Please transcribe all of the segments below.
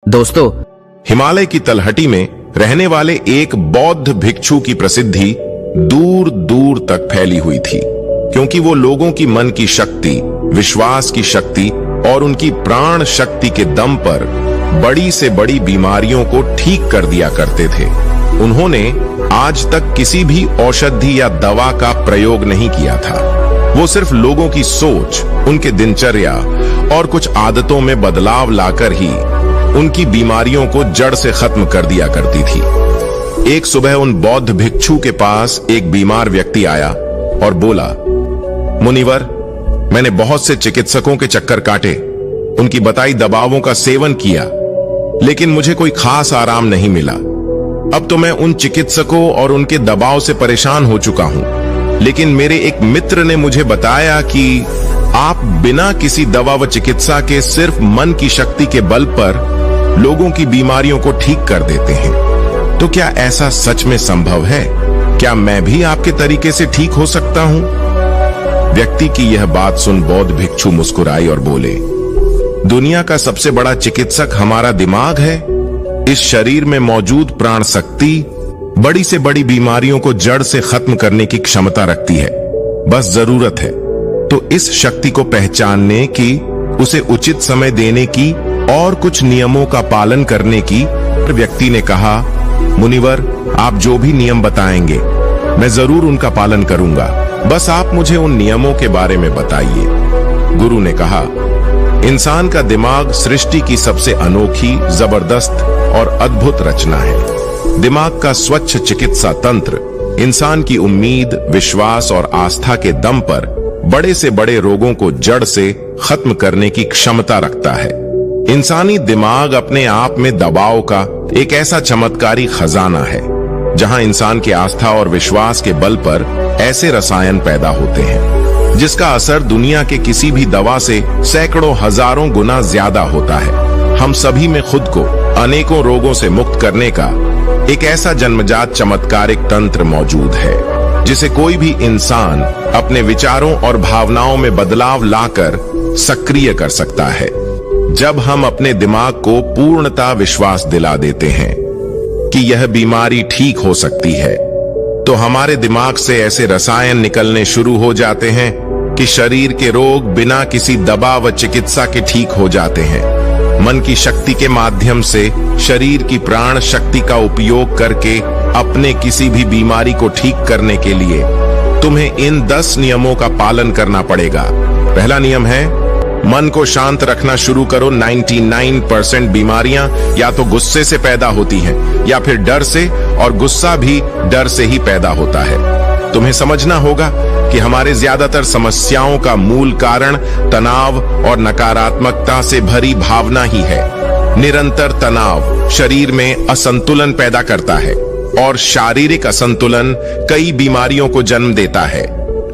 दोस्तों, हिमालय की तलहटी में रहने वाले एक बौद्ध भिक्षु की प्रसिद्धि दूर दूर तक फैली हुई थी, क्योंकि वो लोगों की मन की शक्ति, विश्वास की शक्ति और उनकी प्राण शक्ति के दम पर बड़ी से बड़ी बीमारियों को ठीक कर दिया करते थे। उन्होंने आज तक किसी भी औषधि या दवा का प्रयोग नहीं किया था। वो सिर्फ लोगों की सोच, उनके दिनचर्या और कुछ आदतों में बदलाव लाकर ही उनकी बीमारियों को जड़ से खत्म कर दिया करती थी। एक सुबह उन बौद्ध भिक्षु के पास एक बीमार व्यक्ति आया और बोला, मुनिवर, मैंने बहुत से चिकित्सकों के चक्कर काटे, उनकी बताई दवाओं का सेवन किया, लेकिन मुझे कोई खास आराम नहीं मिला। अब तो मैं उन चिकित्सकों और उनके दबाव से परेशान हो चुका हूं। लेकिन मेरे एक मित्र ने मुझे बताया कि आप बिना किसी दवा व चिकित्सा के सिर्फ मन की शक्ति के बल पर लोगों की बीमारियों को ठीक कर देते हैं। तो क्या ऐसा सच में संभव है? क्या मैं भी आपके तरीके से ठीक हो सकता हूं? व्यक्ति की यह बात सुन बौद्ध भिक्षु मुस्कुराए और बोले, दुनिया का सबसे बड़ा चिकित्सक हमारा दिमाग है। इस शरीर में मौजूद प्राण शक्ति बड़ी से बड़ी बीमारियों को जड़ से खत्म करने की क्षमता रखती है। बस जरूरत है तो इस शक्ति को पहचानने की, उसे उचित समय देने की और कुछ नियमों का पालन करने की। व्यक्ति ने कहा, मुनिवर, आप जो भी नियम बताएंगे मैं जरूर उनका पालन करूंगा, बस आप मुझे उन नियमों के बारे में बताइए। गुरु ने कहा, इंसान का दिमाग सृष्टि की सबसे अनोखी, जबरदस्त और अद्भुत रचना है। दिमाग का स्वच्छ चिकित्सा तंत्र इंसान की उम्मीद, विश्वास और आस्था के दम पर बड़े से बड़े रोगों को जड़ से खत्म करने की क्षमता रखता है। इंसानी दिमाग अपने आप में दबाव का एक ऐसा चमत्कारी खजाना है, जहां इंसान की आस्था और विश्वास के बल पर ऐसे रसायन पैदा होते हैं जिसका असर दुनिया के किसी भी दवा से सैकड़ों हजारों गुना ज्यादा होता है। हम सभी में खुद को अनेकों रोगों से मुक्त करने का एक ऐसा जन्मजात चमत्कारिक तंत्र मौजूद है, जिसे कोई भी इंसान अपने विचारों और भावनाओं में बदलाव लाकर सक्रिय कर सकता है। जब हम अपने दिमाग को पूर्णतः विश्वास दिला देते हैं कि यह बीमारी ठीक हो सकती है, तो हमारे दिमाग से ऐसे रसायन निकलने शुरू हो जाते हैं कि शरीर के रोग बिना किसी दवा व चिकित्सा के ठीक हो जाते हैं। मन की शक्ति के माध्यम से शरीर की प्राण शक्ति का उपयोग करके अपने किसी भी बीमारी को ठीक करने के लिए तुम्हें इन 10 नियमों का पालन करना पड़ेगा। पहला नियम है, मन को शांत रखना शुरू करो। 99% बीमारियां या तो गुस्से से पैदा होती हैं या फिर डर से, और गुस्सा भी डर से ही पैदा होता है। तुम्हें समझना होगा कि हमारे ज्यादातर समस्याओं का मूल कारण तनाव और नकारात्मकता से भरी भावना ही है। निरंतर तनाव शरीर में असंतुलन पैदा करता है और शारीरिक असंतुलन कई बीमारियों को जन्म देता है।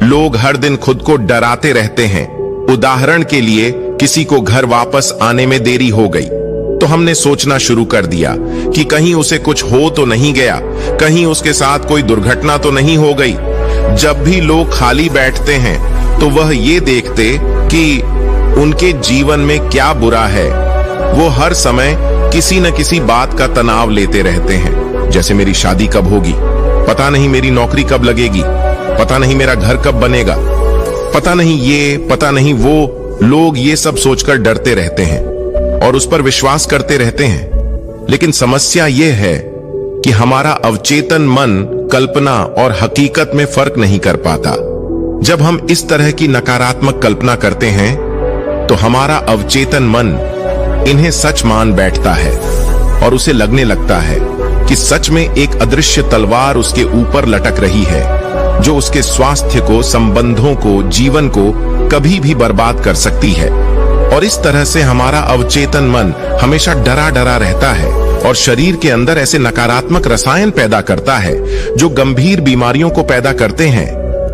लोग हर दिन खुद को डराते रहते हैं। उदाहरण के लिए, किसी को घर वापस आने में देरी हो गई तो हमने सोचना शुरू कर दिया कि कहीं उसे कुछ हो तो नहीं गया, कहीं उसके साथ कोई दुर्घटना तो नहीं हो गई। जब भी लोग खाली बैठते हैं तो वह ये देखते कि उनके जीवन में क्या बुरा है। वो हर समय किसी न किसी बात का तनाव लेते रहते हैं, जैसे मेरी शादी कब होगी, पता नहीं मेरी नौकरी कब लगेगी, पता नहीं मेरा घर कब बनेगा, पता नहीं ये, पता नहीं वो। लोग ये सब सोचकर डरते रहते हैं और उस पर विश्वास करते रहते हैं। लेकिन समस्या ये है कि हमारा अवचेतन मन कल्पना और हकीकत में फर्क नहीं कर पाता। जब हम इस तरह की नकारात्मक कल्पना करते हैं तो हमारा अवचेतन मन इन्हें सच मान बैठता है और उसे लगने लगता है कि सच में एक अदृश्य तलवार उसके ऊपर लटक रही है, जो उसके स्वास्थ्य को, संबंधों को, जीवन को कभी भी बर्बाद कर सकती है। और इस तरह से हमारा अवचेतन मन हमेशा डरा डरा रहता है और शरीर के अंदर ऐसे नकारात्मक रसायन पैदा करता है जो गंभीर बीमारियों को पैदा करते हैं।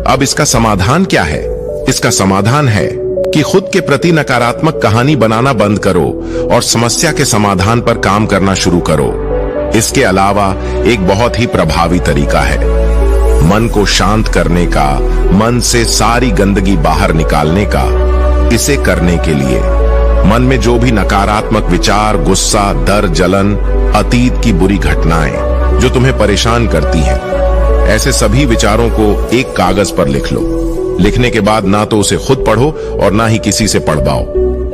अब इसका समाधान क्या है? इसका समाधान है कि खुद के प्रति नकारात्मक कहानी बनाना बंद करो और समस्या के समाधान पर काम करना शुरू करो। इसके अलावा एक बहुत ही प्रभावी तरीका है मन को शांत करने का, मन से सारी गंदगी बाहर निकालने का। इसे करने के लिए मन में जो भी नकारात्मक विचार, गुस्सा, डर, जलन, अतीत की बुरी घटनाएं जो तुम्हें परेशान करती हैं, ऐसे सभी विचारों को एक कागज पर लिख लो। लिखने के बाद ना तो उसे खुद पढ़ो और ना ही किसी से पढ़वाओ,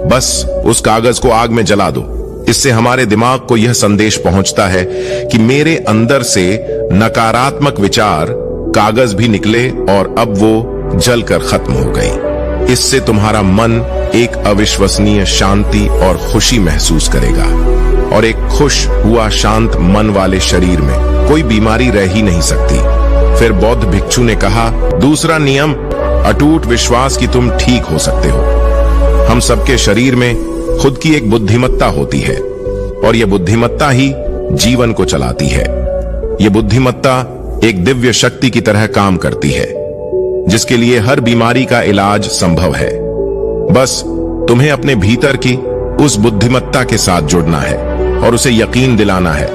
बस उस कागज को आग में जला दो। इससे हमारे दिमाग को यह संदेश पहुंचता है कि मेरे अंदर से नकारात्मक विचार कागज भी निकले और अब वो जलकर खत्म हो गई। इससे तुम्हारा मन एक अविश्वसनीय शांति और खुशी महसूस करेगा और एक खुश हुआ शांत मन वाले शरीर में कोई बीमारी रह ही नहीं सकती। फिर बौद्ध भिक्षु ने कहा, दूसरा नियम, अटूट विश्वास कि तुम ठीक हो सकते हो। हम सबके शरीर में खुद की एक बुद्धिमत्ता होती है और यह बुद्धिमत्ता ही जीवन को चलाती है। यह बुद्धिमत्ता एक दिव्य शक्ति की तरह काम करती है जिसके लिए हर बीमारी का इलाज संभव है। बस तुम्हें अपने भीतर की उस बुद्धिमत्ता के साथ जुड़ना है और उसे यकीन दिलाना है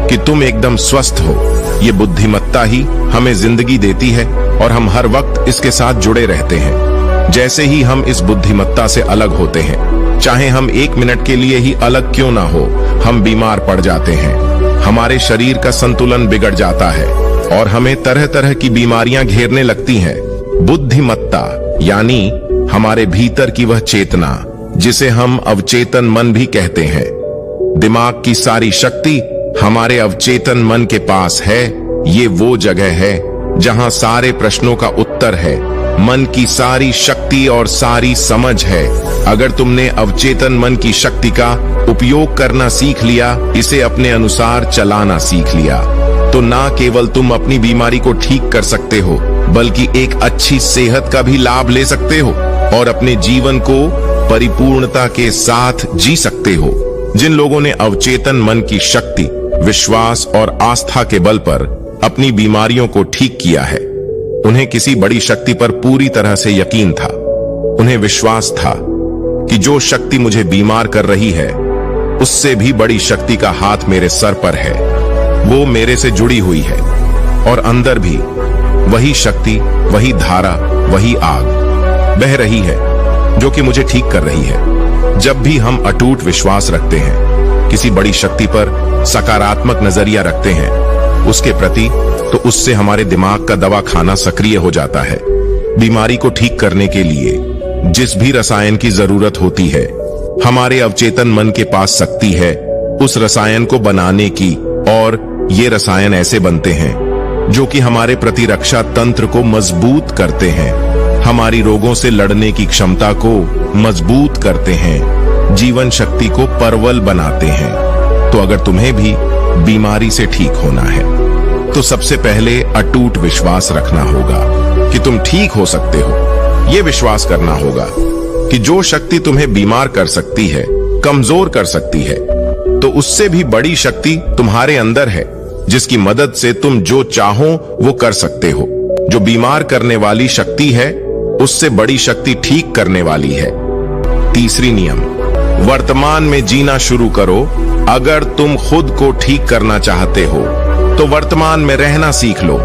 कि तुम एकदम स्वस्थ हो। ये बुद्धिमत्ता ही हमें जिंदगी देती है और हम हर वक्त इसके साथ जुड़े रहते हैं। जैसे ही हम इस बुद्धिमत्ता से अलग होते हैं, चाहे हम 1 मिनट के लिए ही अलग क्यों ना हो, हम बीमार पड़ जाते हैं। हमारे शरीर का संतुलन बिगड़ जाता है और हमें तरह तरह की बीमारियां घेरने लगती हैं। बुद्धिमत्ता यानी हमारे भीतर की वह चेतना जिसे हम अवचेतन मन भी कहते हैं। दिमाग की सारी शक्ति हमारे अवचेतन मन के पास है। ये वो जगह है जहां सारे प्रश्नों का उत्तर है, मन की सारी शक्ति और सारी समझ है। अगर तुमने अवचेतन मन की शक्ति का उपयोग करना सीख लिया, इसे अपने अनुसार चलाना सीख लिया, तो ना केवल तुम अपनी बीमारी को ठीक कर सकते हो, बल्कि एक अच्छी सेहत का भी लाभ ले सकते हो और अपने जीवन को परिपूर्णता के साथ जी सकते हो। जिन लोगों ने अवचेतन मन की शक्ति, विश्वास और आस्था के बल पर अपनी बीमारियों को ठीक किया है, उन्हें किसी बड़ी शक्ति पर पूरी तरह से यकीन था। उन्हें विश्वास था कि जो शक्ति मुझे बीमार कर रही है, उससे भी बड़ी शक्ति का हाथ मेरे सर पर है। वो मेरे से जुड़ी हुई है और अंदर भी वही शक्ति, वही धारा, वही आग बह रही है जो कि मुझे ठीक कर रही है। जब भी हम अटूट विश्वास रखते हैं, किसी बड़ी शक्ति पर सकारात्मक नजरिया रखते हैं उसके प्रति, तो उससे हमारे दिमाग का दवा खाना सक्रिय हो जाता है। बीमारी को ठीक करने के लिए जिस भी रसायन की जरूरत होती है, हमारे अवचेतन मन के पास शक्ति है उस रसायन को बनाने की, और ये रसायन ऐसे बनते हैं जो कि हमारे प्रतिरक्षा तंत्र को मजबूत करते हैं, हमारी रोगों से लड़ने की क्षमता को मजबूत करते हैं, जीवन शक्ति को प्रबल बनाते हैं। तो अगर तुम्हें भी बीमारी से ठीक होना है, तो सबसे पहले अटूट विश्वास रखना होगा कि तुम ठीक हो सकते हो। यह विश्वास करना होगा कि जो शक्ति तुम्हें बीमार कर सकती है, कमजोर कर सकती है, तो उससे भी बड़ी शक्ति तुम्हारे अंदर है जिसकी मदद से तुम जो चाहो वो कर सकते हो। जो बीमार करने वाली शक्ति है, उससे बड़ी शक्ति ठीक करने वाली है। तीसरी नियम, वर्तमान में जीना शुरू करो। अगर तुम खुद को ठीक करना चाहते हो तो वर्तमान में रहना सीख लो,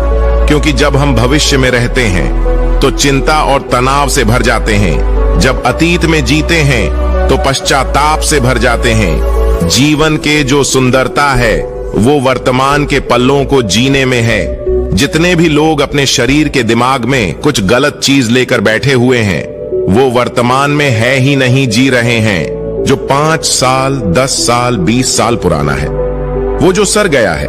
क्योंकि जब हम भविष्य में रहते हैं तो चिंता और तनाव से भर जाते हैं। जब अतीत में जीते हैं तो पश्चाताप से भर जाते हैं। जीवन के जो सुंदरता है वो वर्तमान के पलों को जीने में है। जितने भी लोग अपने शरीर के दिमाग में कुछ गलत चीज लेकर बैठे हुए हैं, वो वर्तमान में है ही नहीं जी रहे हैं। जो 5 साल, 10 साल, 20 साल पुराना है, वो जो सड़ गया है,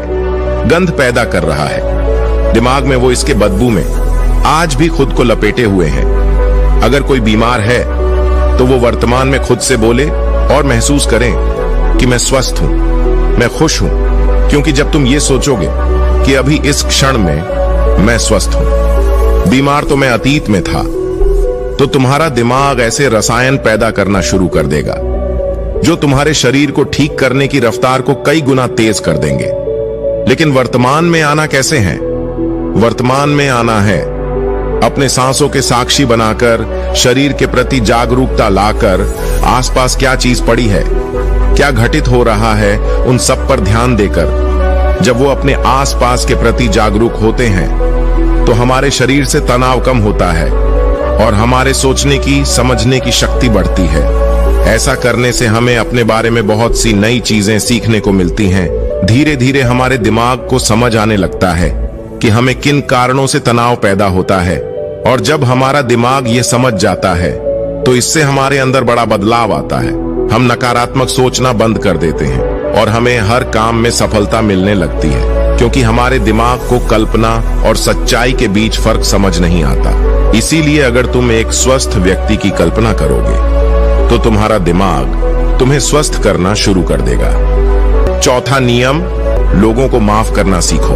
गंध पैदा कर रहा है दिमाग में, वो इसके बदबू में आज भी खुद को लपेटे हुए हैं। अगर कोई बीमार है तो वो वर्तमान में खुद से बोले और महसूस करें कि मैं स्वस्थ हूं, मैं खुश हूं, क्योंकि जब तुम ये सोचोगे कि अभी इस क्षण में मैं स्वस्थ हूं, बीमार तो मैं अतीत में था, तो तुम्हारा दिमाग ऐसे रसायन पैदा करना शुरू कर देगा जो तुम्हारे शरीर को ठीक करने की रफ्तार को कई गुना तेज कर देंगे। लेकिन वर्तमान में आना कैसे है? वर्तमान में आना है अपने सांसों के साक्षी बनाकर, शरीर के प्रति जागरूकता लाकर, आसपास क्या चीज पड़ी है, क्या घटित हो रहा है, उन सब पर ध्यान देकर। जब वो अपने आसपास के प्रति जागरूक होते हैं तो हमारे शरीर से तनाव कम होता है और हमारे सोचने की, समझने की शक्ति बढ़ती है। ऐसा करने से हमें अपने बारे में बहुत सी नई चीजें सीखने को मिलती हैं। धीरे धीरे हमारे दिमाग को समझ आने लगता है कि हमें किन कारणों से तनाव पैदा होता है, और जब हमारा दिमाग ये समझ जाता है तो इससे हमारे अंदर बड़ा बदलाव आता है। हम नकारात्मक सोचना बंद कर देते हैं और हमें हर काम में सफलता मिलने लगती है, क्योंकि हमारे दिमाग को कल्पना और सच्चाई के बीच फर्क समझ नहीं आता। इसीलिए अगर तुम एक स्वस्थ व्यक्ति की कल्पना करोगे तो तुम्हारा दिमाग तुम्हें स्वस्थ करना शुरू कर देगा। चौथा नियम, लोगों को माफ करना सीखो।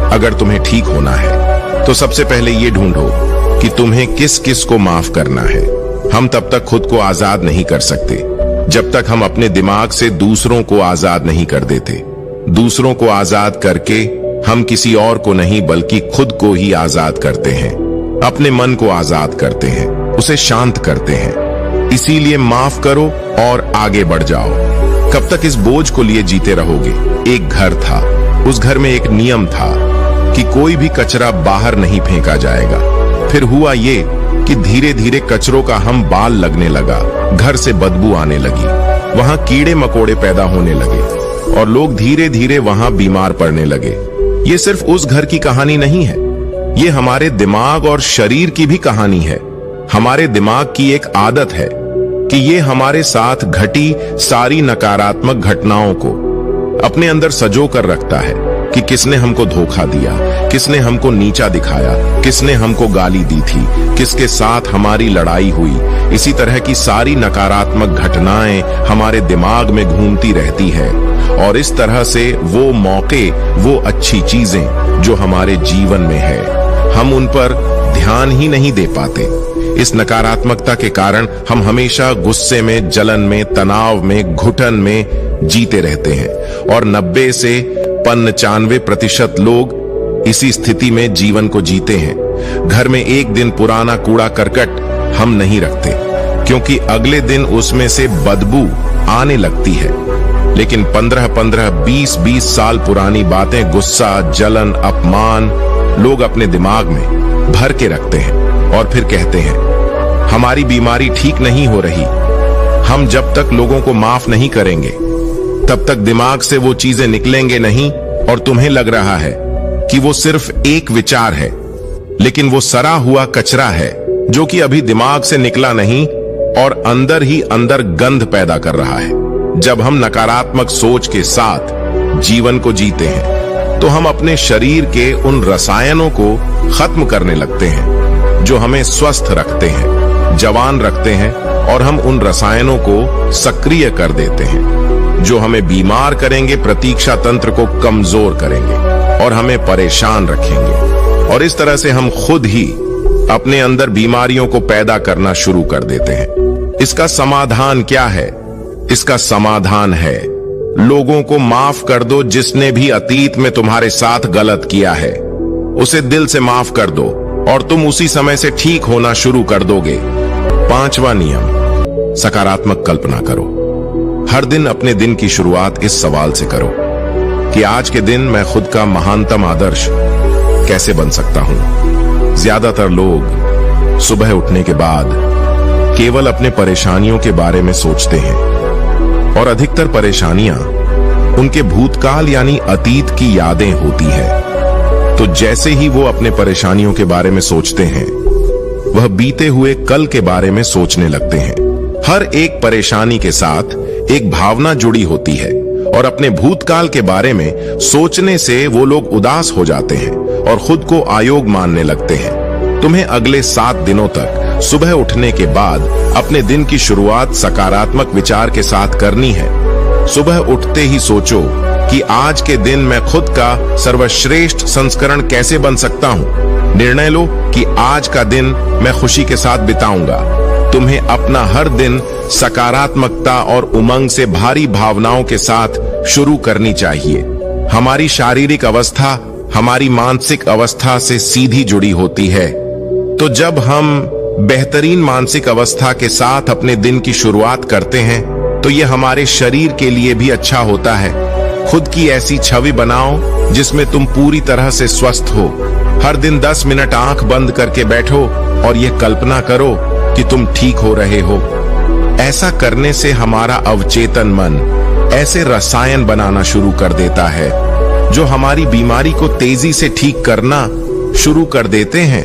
अगर तुम्हें ठीक होना है तो सबसे पहले ये ढूंढो कि तुम्हें किस किस को माफ करना है। हम तब तक खुद को आजाद नहीं कर सकते जब तक हम अपने दिमाग से दूसरों को आजाद नहीं कर देते। दूसरों को आजाद करके हम किसी और को नहीं बल्कि खुद को ही आजाद करते हैं। अपने मन को आजाद करते हैं, उसे शांत करते हैं। इसीलिए माफ करो और आगे बढ़ जाओ। कब तक इस बोझ को लिए जीते रहोगे? एक घर था, उस घर में एक नियम था कि कोई भी कचरा बाहर नहीं फेंका जाएगा। फिर हुआ ये कि धीरे धीरे कचरों का हम बाल लगने लगा, घर से बदबू आने लगी, वहां कीड़े मकोड़े पैदा होने लगे और लोग धीरे धीरे वहां बीमार पड़ने लगे। ये सिर्फ उस घर की कहानी नहीं है, ये हमारे दिमाग और शरीर की भी कहानी है। हमारे दिमाग की एक आदत है कि ये हमारे साथ घटी सारी नकारात्मक घटनाओं को अपने अंदर सजो कर रखता है कि किसने हमको धोखा दिया, किसने हमको नीचा दिखाया, किसने हमको गाली दी थी, किसके साथ हमारी लड़ाई हुई। इसी तरह की सारी नकारात्मक घटनाएं हमारे दिमाग में घूमती रहती है और इस तरह से वो मौके, वो अच्छी चीजें जो हमारे जीवन में है, हम उन पर ध्यान ही नहीं दे पाते। इस नकारात्मकता के कारण हम हमेशा गुस्से में, जलन में, तनाव में, घुटन में जीते रहते हैं और 90 से 95% लोग इसी स्थिति में जीवन को जीते हैं। घर में एक दिन पुराना कूड़ा करकट हम नहीं रखते क्योंकि अगले दिन उसमें से बदबू आने लगती है, लेकिन 15-15, 20-20 साल पुरानी बातें, गुस्सा, जलन, अपमान लोग अपने दिमाग में भर के रखते हैं और फिर कहते हैं हमारी बीमारी ठीक नहीं हो रही। हम जब तक लोगों को माफ नहीं करेंगे तब तक दिमाग से वो चीजें निकलेंगे नहीं और तुम्हें लग रहा है कि वो सिर्फ एक विचार है, लेकिन वो सड़ा हुआ कचरा है जो कि अभी दिमाग से निकला नहीं और अंदर ही अंदर गंध पैदा कर रहा है। जब हम नकारात्मक सोच के साथ जीवन को जीते हैं तो हम अपने शरीर के उन रसायनों को खत्म करने लगते हैं जो हमें स्वस्थ रखते हैं, जवान रखते हैं, और हम उन रसायनों को सक्रिय कर देते हैं जो हमें बीमार करेंगे, प्रतीक्षा तंत्र को कमजोर करेंगे और हमें परेशान रखेंगे। और इस तरह से हम खुद ही अपने अंदर बीमारियों को पैदा करना शुरू कर देते हैं। इसका समाधान क्या है? इसका समाधान है लोगों को माफ कर दो। जिसने भी अतीत में तुम्हारे साथ गलत किया है उसे दिल से माफ कर दो और तुम उसी समय से ठीक होना शुरू कर दोगे। 5वां नियम, सकारात्मक कल्पना करो। हर दिन अपने दिन की शुरुआत इस सवाल से करो कि आज के दिन मैं खुद का महानतम आदर्श कैसे बन सकता हूं। ज्यादातर लोग सुबह उठने के बाद केवल अपने परेशानियों के बारे में सोचते हैं और अधिकतर परेशानियां उनके भूतकाल यानी अतीत की यादें होती है। तो जैसे ही वो अपने परेशानियों के बारे में सोचते हैं वह बीते हुए कल के बारे में सोचने लगते हैं। हर एक परेशानी के साथ एक भावना जुड़ी होती है और अपने भूतकाल के बारे में सोचने से वो लोग उदास हो जाते हैं और खुद को अयोग्य मानने लगते हैं। तुम्हें अगले 7 दिनों तक सुबह उठने के बाद अपने दिन की शुरुआत सकारात्मक विचार के साथ करनी है। सुबह उठते ही सोचो कि आज के दिन मैं खुद का सर्वश्रेष्ठ संस्करण कैसे बन सकता हूँ। निर्णय लो कि आज का दिन मैं खुशी के साथ बिताऊंगा। तुम्हें अपना हर दिन सकारात्मकता और उमंग से भारी भावनाओं के साथ शुरू करनी चाहिए। हमारी शारीरिक अवस्था हमारी मानसिक अवस्था से सीधी जुड़ी होती है। तो जब हम बेहतरीन मानसिक अवस्था के साथ अपने दिन की शुरुआत करते हैं तो ये हमारे शरीर के लिए भी अच्छा होता है। खुद की ऐसी छवि बनाओ जिसमें तुम पूरी तरह से स्वस्थ हो। हर दिन 10 मिनट आंख बंद करके बैठो और ये कल्पना करो कि तुम ठीक हो रहे हो। ऐसा करने से हमारा अवचेतन मन ऐसे रसायन बनाना शुरू कर देता है जो हमारी बीमारी को तेजी से ठीक करना शुरू कर देते हैं।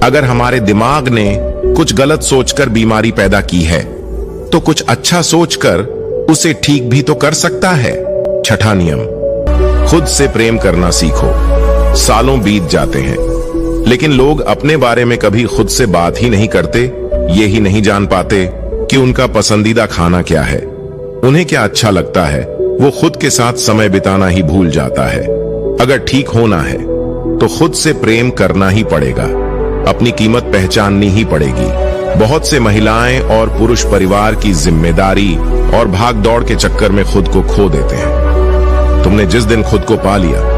अगर हमारे दिमाग ने कुछ गलत सोचकर बीमारी पैदा की है तो कुछ अच्छा सोचकर उसे ठीक भी तो कर सकता है। छठा नियम, खुद से प्रेम करना सीखो। सालों बीत जाते हैं लेकिन लोग अपने बारे में कभी खुद से बात ही नहीं करते। ये ही नहीं जान पाते कि उनका पसंदीदा खाना क्या है, उन्हें क्या अच्छा लगता है। वो खुद के साथ समय बिताना ही भूल जाता है। अगर ठीक होना है तो खुद से प्रेम करना ही पड़ेगा, अपनी कीमत पहचाननी ही पड़ेगी। बहुत से महिलाएं और पुरुष परिवार की जिम्मेदारी और भाग दौड़ के चक्कर में खुद को खो देते हैं। तुमने जिस दिन खुद को पा लिया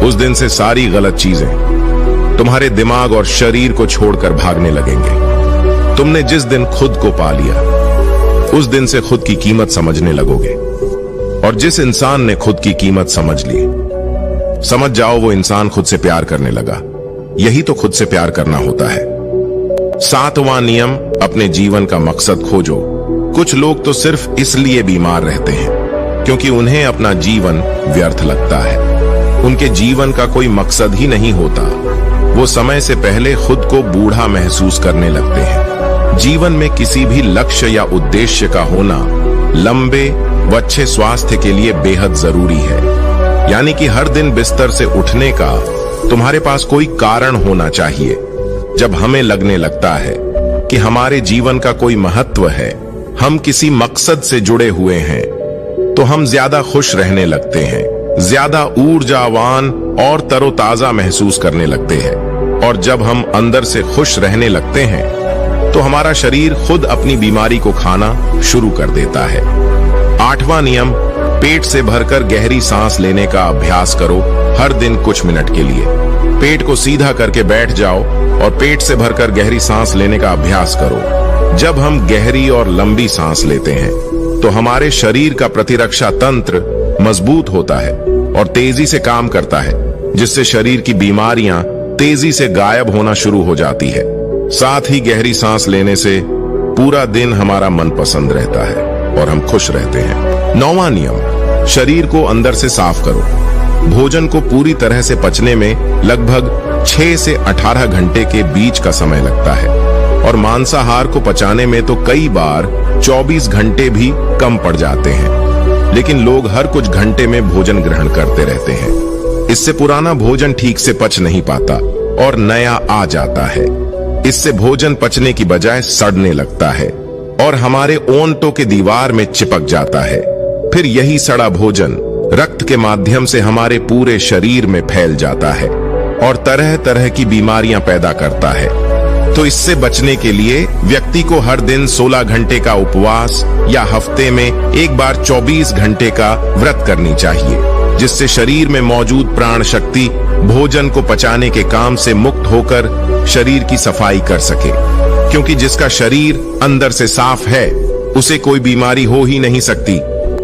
उस दिन से सारी गलत चीजें तुम्हारे दिमाग और शरीर को छोड़कर भागने लगेंगे। तुमने जिस दिन खुद को पा लिया उस दिन से खुद की कीमत समझने लगोगे। और जिस इंसान ने खुद की कीमत समझ ली, समझ जाओ वो इंसान खुद से प्यार करने लगा। यही तो खुद से प्यार करना होता है। सातवां नियम, अपने जीवन का मकसद खोजो। कुछ लोग तो सिर्फ इसलिए बीमार रहते हैं क्योंकि उन्हें अपना जीवन व्यर्थ लगता है। उनके जीवन का कोई मकसद ही नहीं होता। वो समय से पहले खुद को बूढ़ा महसूस करने लगते हैं। जीवन में किसी भी लक्ष्य या उद्देश्य का होना लंबे व अच्छे स्वास्थ्य के लिए बेहद जरूरी है। यानी कि हर दिन बिस्तर से उठने का तुम्हारे पास कोई कारण होना चाहिए। जब हमें लगने लगता है कि हमारे जीवन का कोई महत्व है, हम किसी मकसद से जुड़े हुए हैं, तो हम ज्यादा खुश रहने लगते हैं, ज्यादा ऊर्जावान और तरोताजा महसूस करने लगते हैं। और जब हम अंदर से खुश रहने लगते हैं तो हमारा शरीर खुद अपनी बीमारी को खाना शुरू कर देता है। आठवां नियम, पेट से भरकर गहरी सांस लेने का अभ्यास करो हर दिन कुछ मिनट के लिए। पेट को सीधा करके बैठ जाओ और पेट से भरकर गहरी सांस लेने का अभ्यास करो। जब हम गहरी और लंबी सांस लेते हैं तो हमारे शरीर का प्रतिरक्षा तंत्र मजबूत होता है और तेजी से काम करता है, जिससे शरीर की बीमारियां तेजी से गायब होना शुरू हो जाती है। साथ ही गहरी सांस लेने से पूरा दिन हमारा मन पसंद रहता है और हम खुश रहते हैं। नौवां नियम, शरीर को अंदर से साफ करो। भोजन को पूरी तरह से पचने में लगभग 6 से 18 घंटे के बीच का समय लगता है और मांसाहार को पचाने में तो कई बार 24 घंटे भी कम पड़ जाते हैं। लेकिन लोग हर कुछ घंटे में भोजन ग्रहण करते रहते हैं। इससे पुराना भोजन ठीक से पच नहीं पाता और नया आ जाता है। इससे भोजन पचने की बजाय सड़ने लगता है और हमारे ओंठों के दीवार में चिपक जाता है। फिर यही सड़ा भोजन रक्त के माध्यम से हमारे पूरे शरीर में फैल जाता है और तरह तरह की बीमारियां पैदा करता है। तो इससे बचने के लिए व्यक्ति को हर दिन 16 घंटे का उपवास या हफ्ते में एक बार 24 घंटे का व्रत करनी चाहिए, जिससे शरीर में मौजूद प्राण शक्ति भोजन को पचाने के काम से मुक्त होकर शरीर की सफाई कर सके। क्योंकि जिसका शरीर अंदर से साफ है उसे कोई बीमारी हो ही नहीं सकती।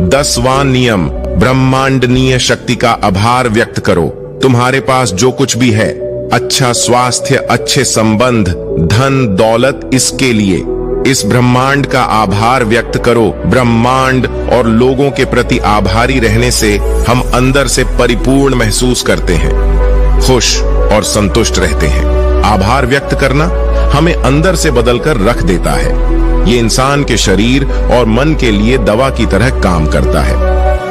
10वां नियम, ब्रह्मांडनीय शक्ति का आभार व्यक्त करो। तुम्हारे पास जो कुछ भी है, अच्छा स्वास्थ्य, अच्छे संबंध, धन दौलत, इसके लिए इस ब्रह्मांड का आभार व्यक्त करो। ब्रह्मांड और लोगों के प्रति आभारी रहने से हम अंदर से परिपूर्ण महसूस करते हैं, खुश और संतुष्ट रहते हैं। आभार व्यक्त करना हमें अंदर से बदलकर रख देता है। ये इंसान के शरीर और मन के लिए दवा की तरह काम करता है।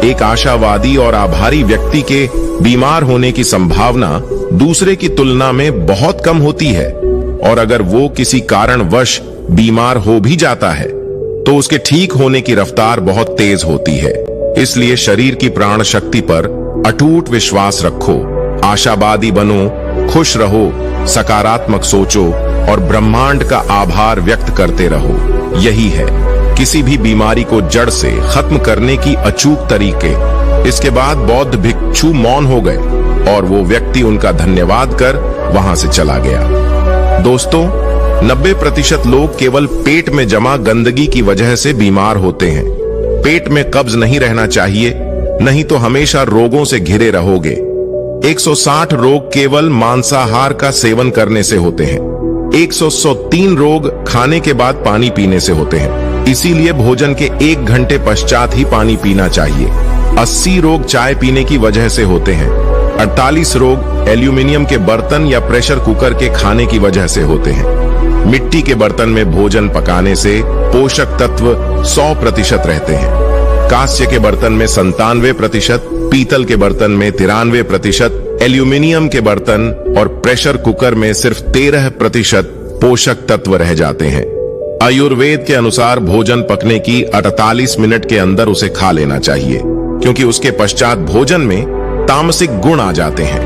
एक आशावादी और आभारी व्यक्ति के बीमार होने की संभावना दूसरे की तुलना में बहुत कम होती है और अगर वो किसी कारणवश बीमार हो भी जाता है तो उसके ठीक होने की रफ्तार बहुत तेज होती है। इसलिए शरीर की प्राण शक्ति पर अटूट विश्वास रखो, आशावादी बनो, खुश रहो, सकारात्मक सोचो और ब्रह्मांड का आभार व्यक्त करते रहो। यही है किसी भी बीमारी को जड़ से खत्म करने की अचूक तरीके। इसके बाद बौद्ध भिक्षु मौन हो गए और वो व्यक्ति उनका धन्यवाद कर वहां से चला गया। दोस्तों, 90% लोग केवल पेट में जमा गंदगी की वजह से बीमार होते हैं। पेट में कब्ज नहीं रहना चाहिए, नहीं तो हमेशा रोगों से घिरे रहोगे। 160 रोग केवल मांसाहार का सेवन करने से होते हैं। 103 रोग खाने के बाद पानी पीने से होते हैं इसीलिए भोजन के 1 घंटे पश्चात ही पानी पीना चाहिए। 80 रोग चाय पीने की वजह से होते हैं। 48 रोग एल्यूमिनियम के बर्तन या प्रेशर कुकर के खाने की वजह से होते हैं। मिट्टी के बर्तन में भोजन पकाने से पोषक तत्व 100% रहते हैं। कांस्य के बर्तन में 97%, पीतल के बर्तन में 93%, एल्यूमिनियम के बर्तन और प्रेशर कुकर में सिर्फ 13% पोषक तत्व रह जाते हैं। आयुर्वेद के अनुसार भोजन पकने की 48 मिनट के अंदर उसे खा लेना चाहिए, क्योंकि उसके पश्चात भोजन में तामसिक गुण आ जाते हैं।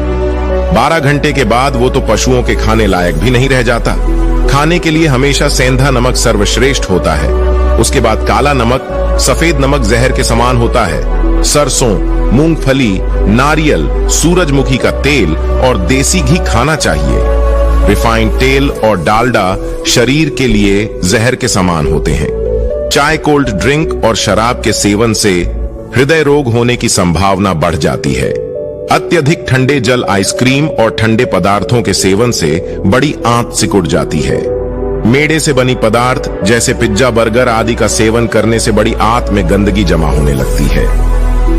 12 घंटे के बाद वो तो पशुओं के खाने लायक भी नहीं रह जाता। खाने के लिए हमेशा सेंधा नमक सर्वश्रेष्ठ होता है। उसके बाद काला नमक, सफेद नमक जहर के समान होता है। सरसों, मूंगफली, नारियल, सूरजमुखी का तेल और देसी घी खाना चाहिए। रिफाइंड तेल और डालडा शरीर के लिए जहर के समान होते हैं। चाय, कोल्ड ड्रिंक और शराब के सेवन से हृदय रोग होने की संभावना बढ़ जाती है। अत्यधिक ठंडे जल, आइसक्रीम और ठंडे पदार्थों के सेवन से बड़ी आंत सिकुड़ जाती है। मेड़े से बनी पदार्थ जैसे पिज्जा, बर्गर आदि का सेवन करने से बड़ी आंत में गंदगी जमा होने लगती है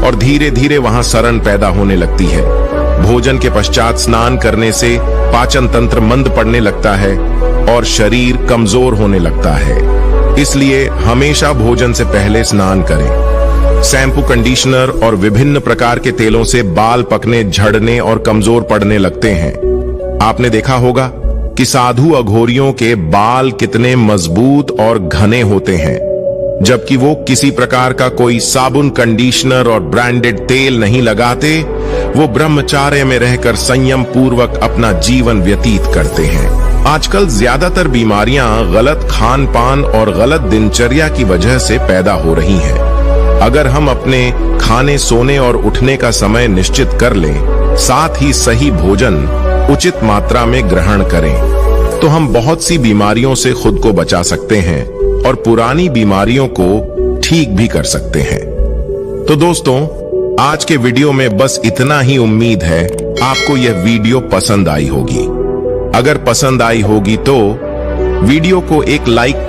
और धीरे धीरे वहां सड़न पैदा होने लगती है। भोजन के पश्चात स्नान करने से पाचन तंत्र मंद पड़ने लगता है और शरीर कमजोर होने लगता है। इसलिए हमेशा भोजन से पहले स्नान करें। शैम्पू, कंडीशनर और विभिन्न प्रकार के तेलों से बाल पकने, झड़ने और कमजोर पड़ने लगते हैं। आपने देखा होगा कि साधु अघोरियों के बाल कितने मजबूत और घने होते हैं, जबकि वो किसी प्रकार का कोई साबुन, कंडीशनर और ब्रांडेड तेल नहीं लगाते। वो ब्रह्मचार्य में रहकर संयम पूर्वक अपना जीवन व्यतीत करते हैं। आजकल ज्यादातर बीमारियां गलत खान पान और गलत दिनचर्या की वजह से पैदा हो रही हैं। अगर हम अपने खाने, सोने और उठने का समय निश्चित कर लें, साथ ही सही भोजन उचित मात्रा में ग्रहण करें, तो हम बहुत सी बीमारियों से खुद को बचा सकते हैं और पुरानी बीमारियों को ठीक भी कर सकते हैं। तो दोस्तों, आज के वीडियो में बस इतना ही। उम्मीद है आपको यह वीडियो पसंद आई होगी। अगर पसंद आई होगी तो वीडियो को एक लाइक